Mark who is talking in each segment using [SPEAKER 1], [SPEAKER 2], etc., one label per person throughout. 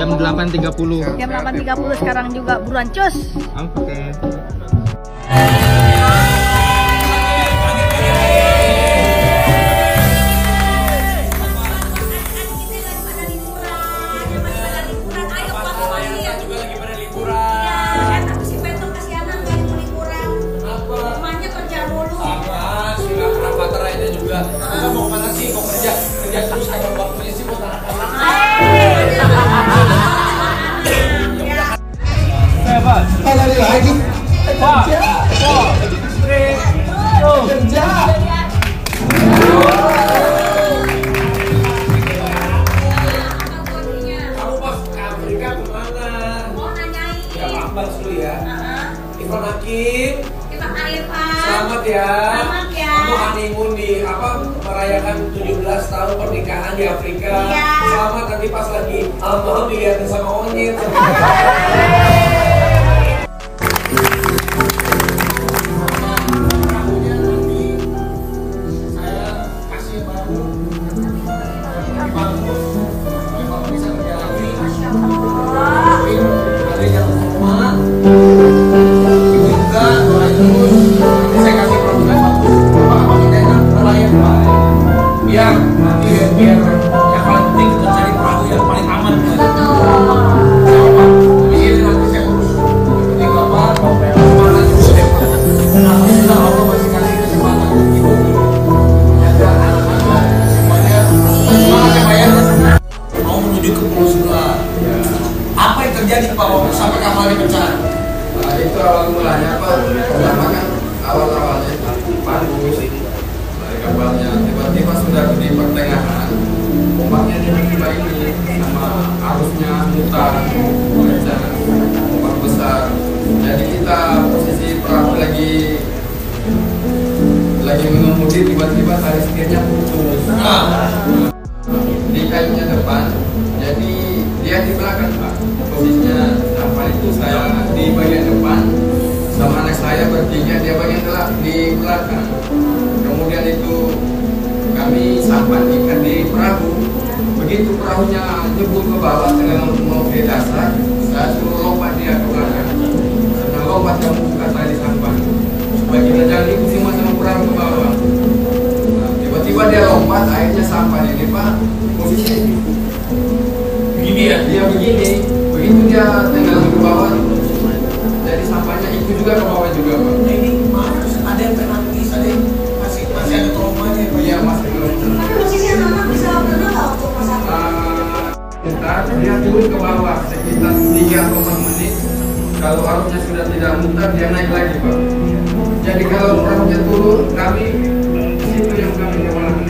[SPEAKER 1] jam 8.30.
[SPEAKER 2] Jam 8.30 sekarang juga, buruan cus.
[SPEAKER 1] Oke.
[SPEAKER 3] Mau mana sih? Kok kerja terus ada waktunya sih buat anak-anak.
[SPEAKER 4] Lari lagi. Kerja.
[SPEAKER 3] Kamu pas ke Afrika kemana?
[SPEAKER 5] Mau nanyain.
[SPEAKER 3] Ya Ambas dulu ya. Ivan Hakim. Selamat ya.
[SPEAKER 5] Selamat ya.
[SPEAKER 3] Kamu honeymoon di merayakan 17 tahun pernikahan di Afrika.
[SPEAKER 5] Iya.
[SPEAKER 3] Selamat, nanti pas lagi malam dilihatin sama monyet. Biar yang paling penting kita cari perahu yang paling aman. Ini nanti saya urus. Ini bapak mau mana terus deh. Alhamdulillah Allah masih kasih kesempatan ibu jaga anak-anak semuanya. Semangat ya Pak ya. Mau menuju ke Pulau Sebelah. Apa yang terjadi Pak waktu sampai kapalnya pecah?
[SPEAKER 4] Nah, itu awal mulanya Pak. Pertama kan awal-awalnya bagus dari kapalnya. Tiba-tiba sudah di pertengahan ombaknya tiba-tiba ini sama arusnya mutar, ombak besar. Jadi kita posisi perahu lagi mengemudi, tiba-tiba tali setirnya putus. Di kayunya depan, jadi dia di belakang Pak. Posisinya apa itu saya di bagian depan, sama anak saya bertiga dia bagian di belakang. Kemudian itu kami sampan ikan di perahu. Begitu perahunya jebol ke bawah tengah mau ke dasar, saya suruh lompat dia ke belakang. Karena lompat kamu buka tali sampan supaya kita jangan ikut semua sama perahu ke bawah. Nah, tiba-tiba dia lompat, akhirnya sampan ini Pak posisinya
[SPEAKER 3] Begini ya?
[SPEAKER 4] dia begini. Begitu dia tenggelam ke bawah, jadi sampannya ikut juga ke bawah juga Pak.
[SPEAKER 3] Nah, ini harus ada yang penaltis, ada yang masih ada traumanya.
[SPEAKER 4] Iya masih belum.
[SPEAKER 5] Tapi posisi anak bisa berenang nggak untuk masalah?
[SPEAKER 4] Ntar dia turun ke bawah sekitar 3 atau 4 menit. Kalau arusnya sudah tidak mutar, dia naik lagi Pak. Jadi kalau perahunya turun, kami situ yang kami kewalahan.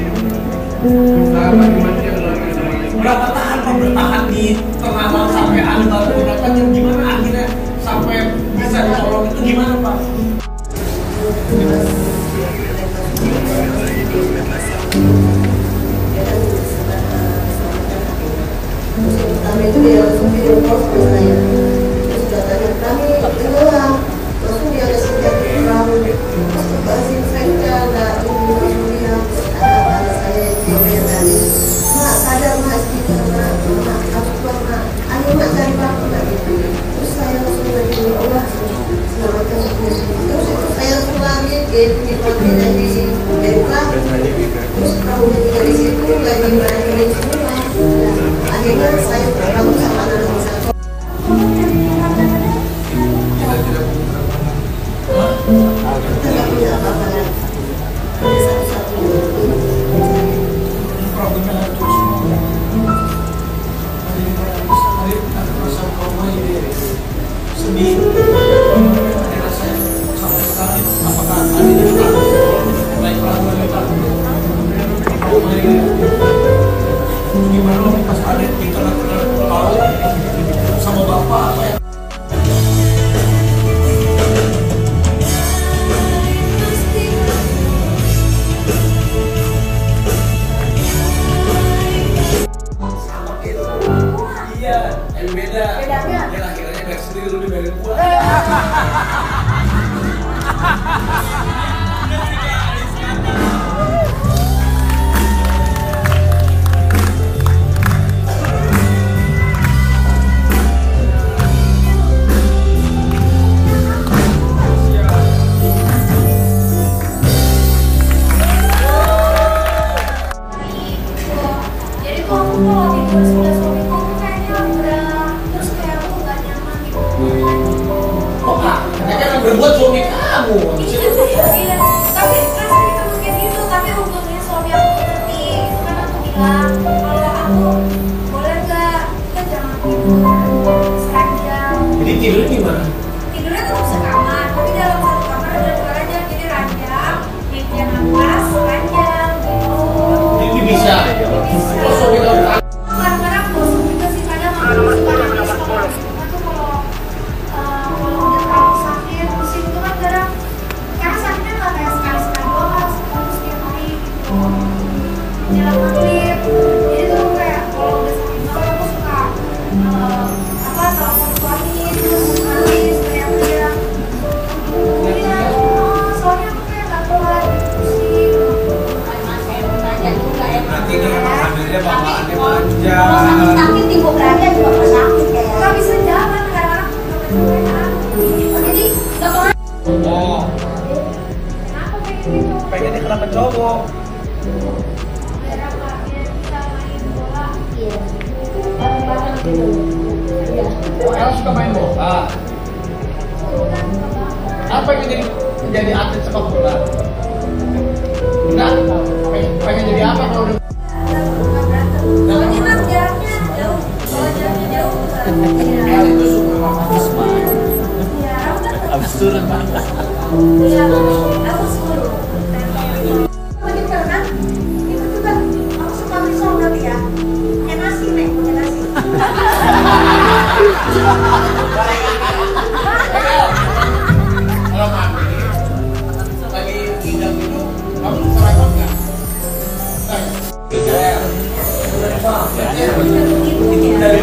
[SPEAKER 4] Sahabat kematian berangkat sama dia.
[SPEAKER 3] Berapa tahan Pak bertahan di tengah laut sampai anda baru gunakan yang gimana akhirnya sampai bisa ditolong itu gimana Pak?
[SPEAKER 6] Pertama itu dia langsung video call sama saya. Terus sudah tanya kami tenggelam, langsung dia ada sejak di perahu. Terus kasih saya ada lihat anak-anak saya yang dia tadi. Mak sadar mas gitu mak, aku kuat mak. Ayo mak cari bapak mak gitu. Terus saya langsung lagi Allah selamatkan aku. Terus itu saya langsung lari di pantai dari perahu. Terus perahunya juga di situ lagi main semua. Akhirnya saya bergabung sama anak-anak saya. Kita tidak punya apa-apa lagi. Satu-satunya.
[SPEAKER 3] Problemnya terus ada rasa trauma ini sedih. Ada rasa sampai sekarang apakah ada juga baik pelaku kita trauma ini gimana pas ada di tengah-tengah laut sama bapak apa ya? Iya, yang beda.
[SPEAKER 5] Bedanya?
[SPEAKER 3] Ya akhirnya dari sendiri lu dibayarin gua.
[SPEAKER 5] sudah suamiku kayaknya udah terus kayak aku nggak nyaman gitu.
[SPEAKER 3] Kok kayaknya kan berbuat suami kamu.
[SPEAKER 5] Iya, tapi kan kita mungkin gitu, tapi untungnya suami aku ngerti. Itu kan aku bilang kalau aku boleh nggak kita jangan tidur seranjang.
[SPEAKER 3] Jadi tidurnya gimana?
[SPEAKER 5] Tidurnya tetap sekamar, tapi dalam satu kamar ada 2 ranjang, jadi ranjang, meja atas, ranjang gitu.
[SPEAKER 3] Jadi bisa. Kalau suami kamu
[SPEAKER 5] Kadang-kadang bosan juga sih, kadang aku suka nangis kalau udah terlalu sakit, pusing itu kan kadang karena sakitnya nggak kayak sekali-sekali doang, harus setiap hari gitu menjelang maghrib. Jadi tuh kayak kalau udah sakit banget aku suka telepon suami terus nangis teriak-teriak. Iya, soalnya aku kayak nggak kuat, pusing.
[SPEAKER 3] Berarti ini memang hamilnya bawaannya manja.
[SPEAKER 6] Kalau sakit timbul berani juga kalau sakit kayak.
[SPEAKER 5] Nggak bisa jalan, kadang-kadang aku juga kecapean.
[SPEAKER 6] Jadi nggak pernah.
[SPEAKER 3] Oh,
[SPEAKER 5] Kenapa kayak gitu?
[SPEAKER 3] pengennya kenapa cowok?
[SPEAKER 5] Biar apa? Biar bisa main bola.
[SPEAKER 6] Iya. Bareng-bareng gitu. Iya.
[SPEAKER 3] Oh, El suka main bola.
[SPEAKER 5] Bukan suka banget.
[SPEAKER 3] Apa yang jadi atlet sepak bola? Enggak. Pengen jadi apa kalau udah?
[SPEAKER 5] Nggak berantem. Soalnya kan jaraknya jauh. Kalau jaraknya jauh nggak.
[SPEAKER 3] El itu suka habis main.
[SPEAKER 5] Iya, aku kan.
[SPEAKER 3] Habis turun Pak.
[SPEAKER 5] Iya, aku suruh.
[SPEAKER 6] Lagi pernah itu tuh kan aku suka risol berarti ya. Pakai nasi nih, pakai nasi.
[SPEAKER 3] Kalau mami lagi ngidam itu, kamu suka repot nggak? Itu dari